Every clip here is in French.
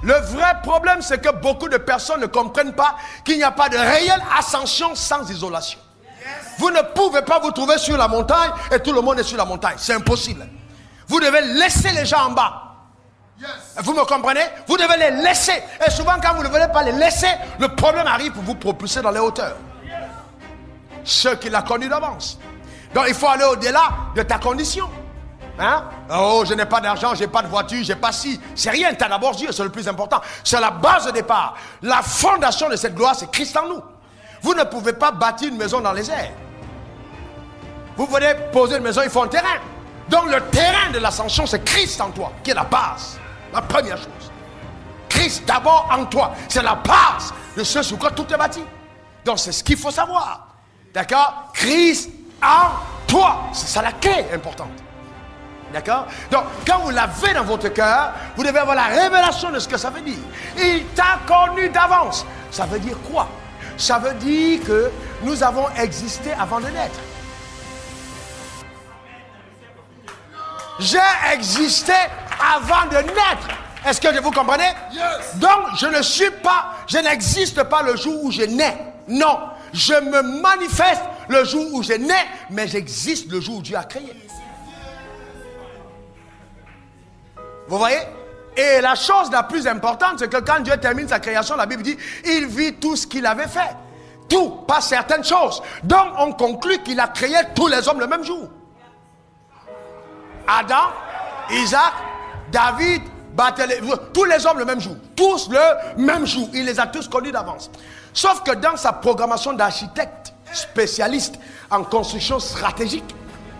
Le vrai problème, c'est que beaucoup de personnes ne comprennent pas qu'il n'y a pas de réelle ascension sans isolation. Vous ne pouvez pas vous trouver sur la montagne et tout le monde est sur la montagne. C'est impossible. Vous devez laisser les gens en bas. Vous me comprenez? Vous devez les laisser. Et souvent, quand vous ne voulez pas les laisser, le problème arrive pour vous propulser dans les hauteurs. Ceux qui l'ont connu d'avance. Donc, il faut aller au-delà de ta condition. Hein? Oh, je n'ai pas d'argent, je n'ai pas de voiture, je n'ai pas ci. C'est rien, tu as d'abord Dieu, c'est le plus important. C'est la base de départ. La fondation de cette gloire, c'est Christ en nous. Vous ne pouvez pas bâtir une maison dans les airs. Vous voulez poser une maison, il faut un terrain. Donc le terrain de l'ascension, c'est Christ en toi, qui est la base. La première chose. Christ d'abord en toi. C'est la base de ce sur quoi tout est bâti. Donc c'est ce qu'il faut savoir. D'accord? Christ en toi. C'est ça la clé importante. D'accord? Donc quand vous l'avez dans votre cœur, vous devez avoir la révélation de ce que ça veut dire. Il t'a connu d'avance. Ça veut dire quoi? Ça veut dire que nous avons existé avant de naître. J'ai existé avant de naître. Est-ce que vous comprenez? Yes. Donc, je n'existe pas le jour où je nais. Non, je me manifeste le jour où je nais, mais j'existe le jour où Dieu a créé. Vous voyez? Et la chose la plus importante, c'est que quand Dieu termine sa création, la Bible dit, il vit tout ce qu'il avait fait. Tout, pas certaines choses. Donc, on conclut qu'il a créé tous les hommes le même jour. Adam, Isaac, David, Barthélemy, tous les hommes le même jour. Tous le même jour. Il les a tous connus d'avance. Sauf que dans sa programmation d'architecte spécialiste en construction stratégique,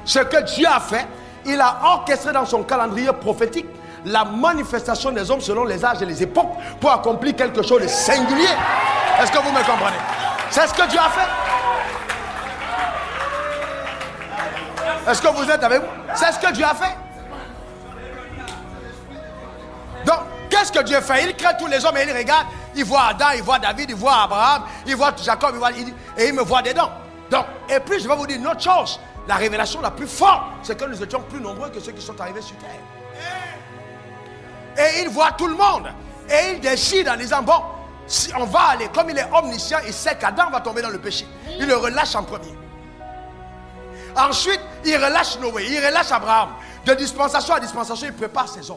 ce que Dieu a fait, il a orchestré dans son calendrier prophétique la manifestation des hommes selon les âges et les époques pour accomplir quelque chose de singulier. Est-ce que vous me comprenez? C'est ce que Dieu a fait. Est-ce que vous êtes avec moi? C'est ce que Dieu a fait. Donc, qu'est-ce que Dieu fait? Il crée tous les hommes et il regarde. Il voit Adam, il voit David, il voit Abraham, il voit Jacob, et il me voit dedans. Donc, et puis je vais vous dire une autre chose. La révélation la plus forte, c'est que nous étions plus nombreux que ceux qui sont arrivés sur terre. Et il voit tout le monde. Et il décide en disant, bon, si on va aller, comme il est omniscient, il sait qu'Adam va tomber dans le péché. Il le relâche en premier. Ensuite, il relâche Noé, il relâche Abraham. De dispensation à dispensation, il prépare ses hommes.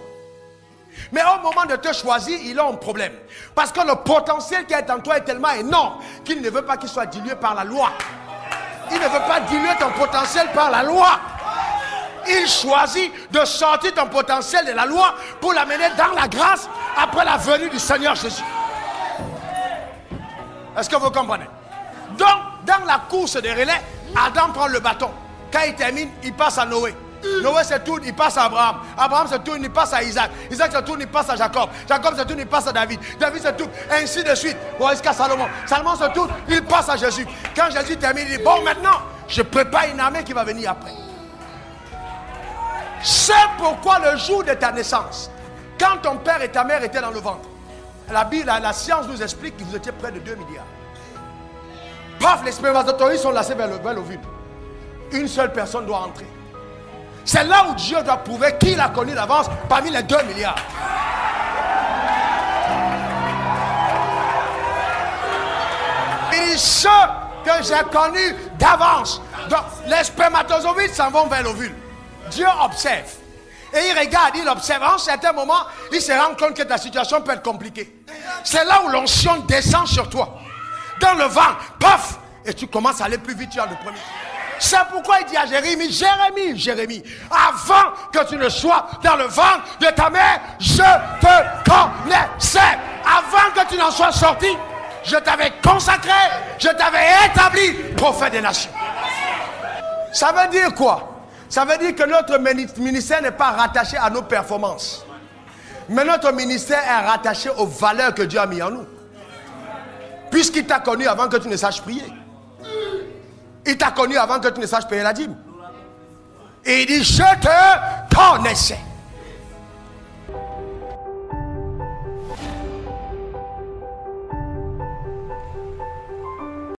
Mais au moment de te choisir, il a un problème. Parce que le potentiel qui est en toi est tellement énorme qu'il ne veut pas qu'il soit dilué par la loi. Il ne veut pas diluer ton potentiel par la loi. Il choisit de sortir ton potentiel de la loi pour l'amener dans la grâce après la venue du Seigneur Jésus. Est-ce que vous comprenez? Donc, dans la course des relais, Adam prend le bâton. Quand il termine, il passe à Noé. Noé se tourne, il passe à Abraham. Abraham se tourne, il passe à Isaac. Isaac se tourne, il passe à Jacob. Jacob se tourne, il passe à David. David se tourne, ainsi de suite. Bon, jusqu'à Salomon. Salomon se tourne, il passe à Jésus. Quand Jésus termine, il dit, bon, maintenant, je prépare une armée qui va venir après. C'est pourquoi le jour de ta naissance, quand ton père et ta mère étaient dans le ventre, la science nous explique que vous étiez près de 2 milliards. Paf, les spermatozoïdes sont lancés vers l'ovule. Une seule personne doit entrer. C'est là où Dieu doit prouver qu'il a connu d'avance parmi les 2 milliards. Il dit ceux que j'ai connus d'avance. Donc les spermatozoïdes s'en vont vers l'ovule. Dieu observe. Et il regarde, il observe. À un certain moment, il se rend compte que ta situation peut être compliquée. C'est là où l'onction descend sur toi. Dans le vent, paf, et tu commences à aller plus vite, tu as le premier. C'est pourquoi il dit à Jérémie, Jérémie, avant que tu ne sois dans le ventre de ta mère, je te connaissais. Avant que tu n'en sois sorti, je t'avais consacré, je t'avais établi prophète des nations. Ça veut dire quoi? Ça veut dire que notre ministère n'est pas rattaché à nos performances. Mais notre ministère est rattaché aux valeurs que Dieu a mis en nous. Puisqu'il t'a connu avant que tu ne saches prier. Il t'a connu avant que tu ne saches payer la dîme. Et il dit, je te connaissais.